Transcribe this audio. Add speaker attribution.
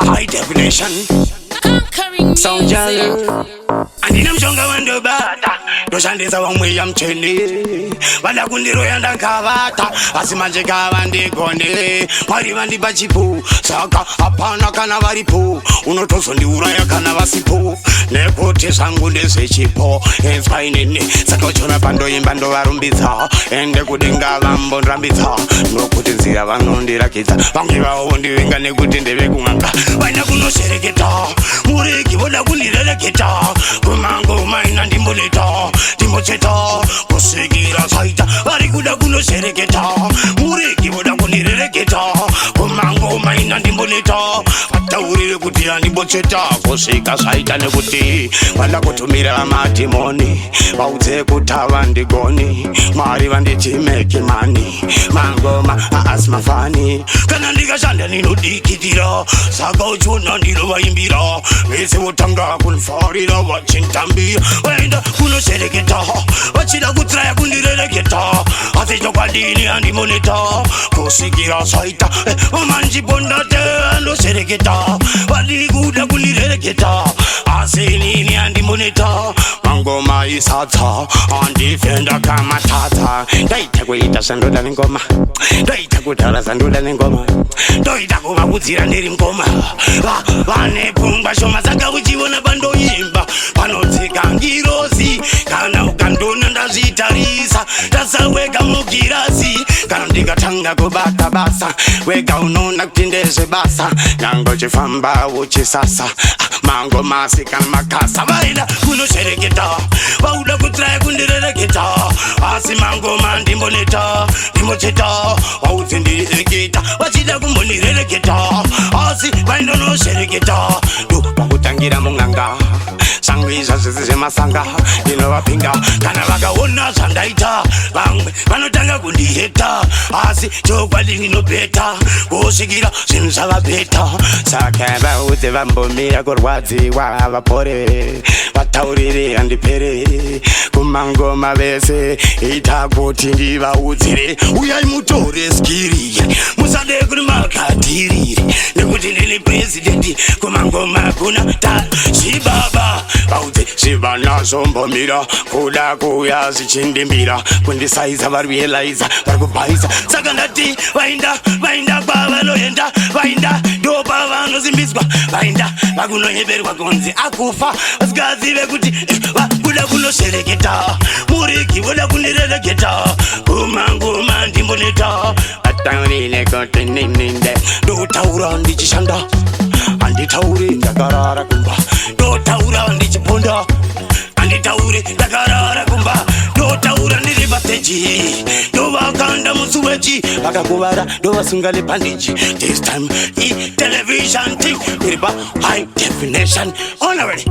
Speaker 1: high definition. SOULJAH. Andina mshonga wendo bata doshandisa wamwe ya mcheni wala kundiro yanda kavata asimanje kava ndigonde mwari vandipa chipu saka hapana kana varipo unotozo ndiuraya kana vasipo nekuti zvangu ndezvechipo enswainini saka uchona pandoimba ndovarumbidza ende kudenga vambondirambidza nokuti nzira vanondirakidza vamwe vavo ndivinga nekuti ndevekumwanga vaina kunoshereketa muriki voda kundirereketa kumango maina ndimboleta ndimocheta kusikira saita vari kuda kunoshereketa muriki voda kundirereketa kumango maina ndimboleta vataurire kuti andimbocheta kusika saita nekuti vada kutumira madhimoni vaudze kuti havandigoni mwari vandichimeki mani mangoma haasi mafani kana ndikashanda ndinodikitira saka uchona ndinovaimbira vese votanga kunifarira vachintambira vaenda kunoshereketa vachida kutraya kundirereketa asi chokwadini andimoneta kusikira saita vamanjibondate andoshereketa vadiri kuda kundirereketa asi nini andimoneta mangoma isatsa andifenda kamatata ndaita kuita zvandoda nengoma ndaita kutaura zvandoda nengoma ndoita kuvakudzira ndiri ngoma vane pfungwa shoma saka uchiona pandoimba panodzika ngirozi kana ukandona ndazvitarisa tasawega mugirasi kana ndikatanga kubata basa wega unoona kuti ndezvebasa nangochifamba uchisasa mango masi kana makasa vaida kunoshereketa vauda kutraya kundirereketa asi mangoma ndimboneta ndimocheta vaudze ndirereketa vachida kumbondirereketa asi vaindonoshereketa ndo pakutangira mung'anga zvangu izva zvese zvemasanga ndinovapinga kana vakaona zvandaita vamwe vanotanga kundiheta asi chokwadi ndinopeta kusvikira zvinhu zvavapeta saka vaudze vambomira kurwadziwa vapore vataurire handipere kumangoma vese ita kuti ndivaudzire uyai mutore skiri musade kuti makatirire nekuti ndini presidenti kumangoma kuna tachibaba vaudze zvivana zvombomira kuda kuya zvichindimbira kundisaiza vari kuelaiza vari kubhaisa saka ndati vainda kwavanoenda vainda ndo pavanozimbiswa vainda vakunoyeverwa kunzi akufa vasikazive kuti vakuda kunoshereketa muriki voda kundirereketa kumangoma ndimboneta ataurine kuti nininde ndotaura ndichishanda handitauri ndakarara kumba ndotaura ndichiponda handitauri ndakarara kumba ndotaura ndiri pateji ndovakanda musuweji vakakuvara ndovasunga lepandiji this time television thing iri pa high definition on already